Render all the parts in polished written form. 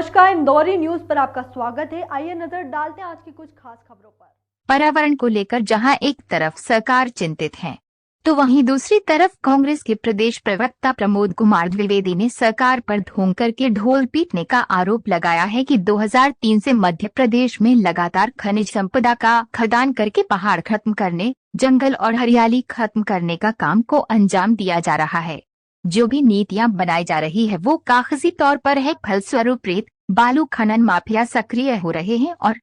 नमस्कार, इंदौरी न्यूज पर आपका स्वागत है। आइए नजर डालते हैं आज की कुछ खास खबरों पर। पर्यावरण को लेकर जहां एक तरफ सरकार चिंतित है, तो वहीं दूसरी तरफ कांग्रेस के प्रदेश प्रवक्ता प्रमोद कुमार द्विवेदी ने सरकार पर धों करके ढोल पीटने का आरोप लगाया है कि 2003 से मध्य प्रदेश में लगातार खनिज संपदा का खदान करके पहाड़ खत्म करने, जंगल और हरियाली खत्म करने का काम को अंजाम दिया जा रहा है। जो भी नीतियां बनाई जा रही है वो कागजी तौर पर है, फलस्वरूप रेत बालू खनन माफिया सक्रिय हो रहे हैं और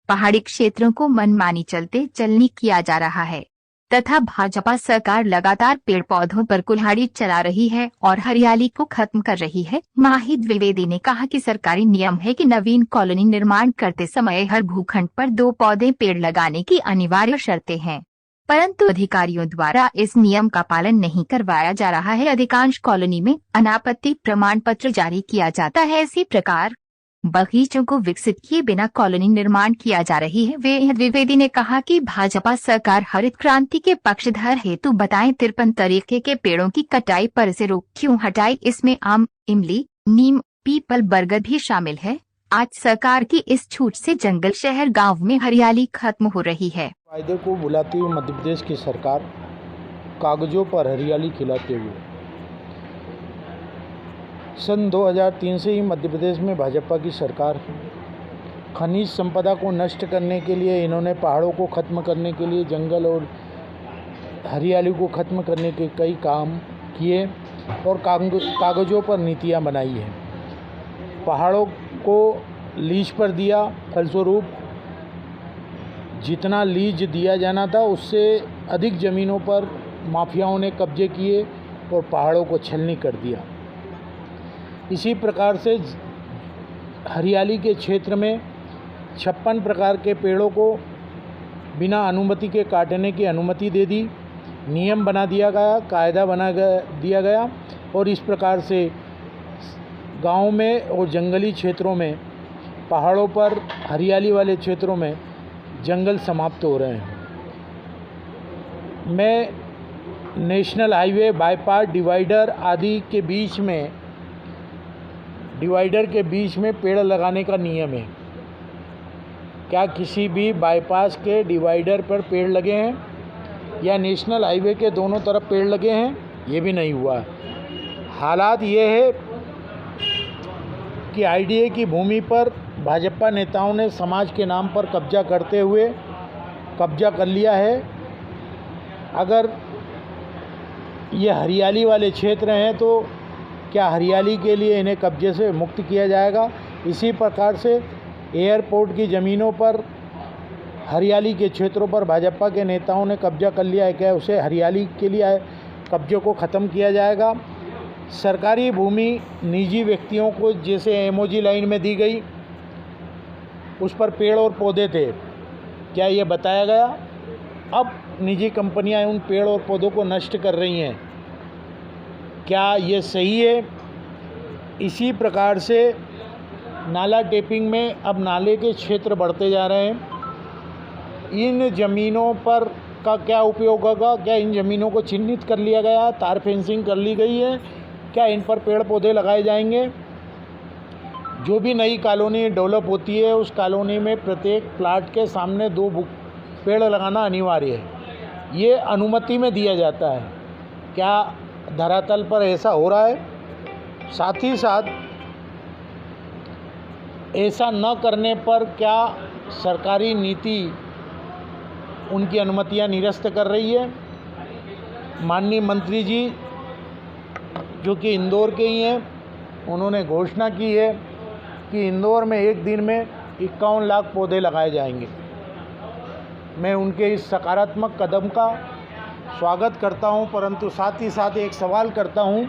पहाड़ी क्षेत्रों को मनमानी चलनी किया जा रहा है तथा भाजपा सरकार लगातार पेड़ पौधों पर कुल्हाड़ी चला रही है और हरियाली को खत्म कर रही है। माही द्विवेदी ने कहा कि सरकारी नियम है कि नवीन कॉलोनी निर्माण करते समय हर भूखंड पर 2 पौधे पेड़ लगाने की अनिवार्य शर्तें हैं, परंतु अधिकारियों द्वारा इस नियम का पालन नहीं करवाया जा रहा है। अधिकांश कॉलोनी में अनापत्ति प्रमाण पत्र जारी किया जाता है। इसी प्रकार बगीचों को विकसित किए बिना कॉलोनी निर्माण किया जा रही है। द्विवेदी ने कहा कि भाजपा सरकार हरित क्रांति के पक्षधर हेतु बताएं 53 तरीके के पेड़ों की कटाई पर से रोक क्यों हटाई। इसमें आम, इमली, नीम, पीपल, बरगद भी शामिल है। आज सरकार की इस छूट से जंगल, शहर, गांव में हरियाली खत्म हो रही है। फायदे को बुलाती हुई मध्य प्रदेश की सरकार कागजों पर हरियाली खिलाते हुए सन 2003 से ही मध्य प्रदेश में भाजपा की सरकार खनिज संपदा को नष्ट करने के लिए, इन्होंने पहाड़ों को ख़त्म करने के लिए, जंगल और हरियाली को ख़त्म करने के कई काम किए और कागज़ों पर नीतियां बनाई हैं। पहाड़ों को लीज पर दिया, फलस्वरूप जितना लीज दिया जाना था उससे अधिक ज़मीनों पर माफियाओं ने कब्जे किए और पहाड़ों को छलनी कर दिया। इसी प्रकार से हरियाली के क्षेत्र में 56 प्रकार के पेड़ों को बिना अनुमति के काटने की अनुमति दे दी, नियम बना दिया गया, कायदा बना दिया गया और इस प्रकार से गाँव में और जंगली क्षेत्रों में, पहाड़ों पर हरियाली वाले क्षेत्रों में जंगल समाप्त हो रहे हैं। मैं नेशनल हाईवे, बाईपास, डिवाइडर के बीच में पेड़ लगाने का नियम है। क्या किसी भी बाईपास के डिवाइडर पर पेड़ लगे हैं या नेशनल हाईवे के दोनों तरफ पेड़ लगे हैं? ये भी नहीं हुआ। हालात ये है कि आईडीए की भूमि पर भाजपा नेताओं ने समाज के नाम पर कब्जा करते हुए कब्जा कर लिया है। अगर ये हरियाली वाले क्षेत्र हैं तो क्या हरियाली के लिए इन्हें कब्जे से मुक्त किया जाएगा? इसी प्रकार से एयरपोर्ट की ज़मीनों पर, हरियाली के क्षेत्रों पर भाजपा के नेताओं ने कब्जा कर लिया है, क्या उसे हरियाली के लिए कब्जे को ख़त्म किया जाएगा? सरकारी भूमि निजी व्यक्तियों को जैसे एमओजी लाइन में दी गई, उस पर पेड़ और पौधे थे, क्या ये बताया गया? अब निजी कंपनियां उन पेड़ और पौधों को नष्ट कर रही हैं, क्या ये सही है? इसी प्रकार से नाला टेपिंग में अब नाले के क्षेत्र बढ़ते जा रहे हैं। इन ज़मीनों पर का क्या उपयोग होगा? क्या इन ज़मीनों को चिन्हित कर लिया गया, तार फेंसिंग कर ली गई है? क्या इन पर पेड़ पौधे लगाए जाएंगे? जो भी नई कॉलोनी डेवलप होती है उस कॉलोनी में प्रत्येक प्लाट के सामने 2 पेड़ लगाना अनिवार्य है। ये अनुमति में दिया जाता है। क्या धरातल पर ऐसा हो रहा है? साथ ही साथ ऐसा न करने पर क्या सरकारी नीति उनकी अनुमतियां निरस्त कर रही है? माननीय मंत्री जी जो कि इंदौर के ही हैं, उन्होंने घोषणा की है कि इंदौर में एक दिन में 51 लाख पौधे लगाए जाएंगे। मैं उनके इस सकारात्मक कदम का स्वागत करता हूं, परंतु साथ ही साथ एक सवाल करता हूं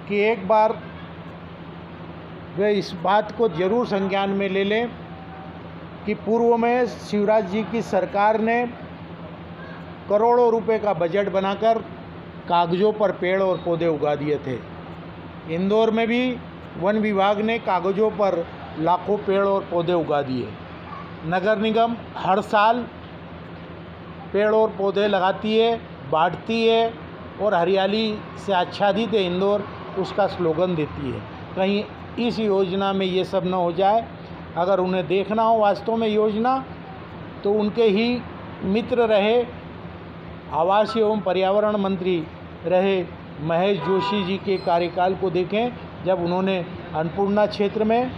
कि एक बार वे इस बात को ज़रूर संज्ञान में ले लें कि पूर्व में शिवराज जी की सरकार ने करोड़ों रुपए का बजट बनाकर कागज़ों पर पेड़ और पौधे उगा दिए थे। इंदौर में भी वन विभाग ने कागज़ों पर लाखों पेड़ और पौधे उगा दिए। नगर निगम हर साल पेड़ और पौधे लगाती है, बांटती है और हरियाली से आच्छादित है इंदौर उसका स्लोगन देती है। कहीं इस योजना में ये सब न हो जाए। अगर उन्हें देखना हो वास्तव में योजना, तो उनके ही मित्र रहे आवास एवं पर्यावरण मंत्री रहे महेश जोशी जी के कार्यकाल को देखें, जब उन्होंने अन्नपूर्णा क्षेत्र में,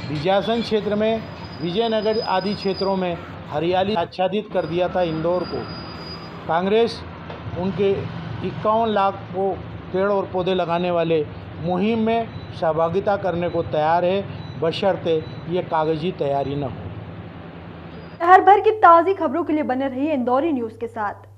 विजयासन क्षेत्र में, विजयनगर आदि क्षेत्रों में हरियाली आच्छादित कर दिया था इंदौर को। कांग्रेस उनके 51 लाख को पेड़ और पौधे लगाने वाले मुहिम में सहभागिता करने को तैयार है, बशर्ते ये कागजी तैयारी न हो। शहर भर की ताज़ी खबरों के लिए बने रहिए इंदौरी न्यूज़ के साथ।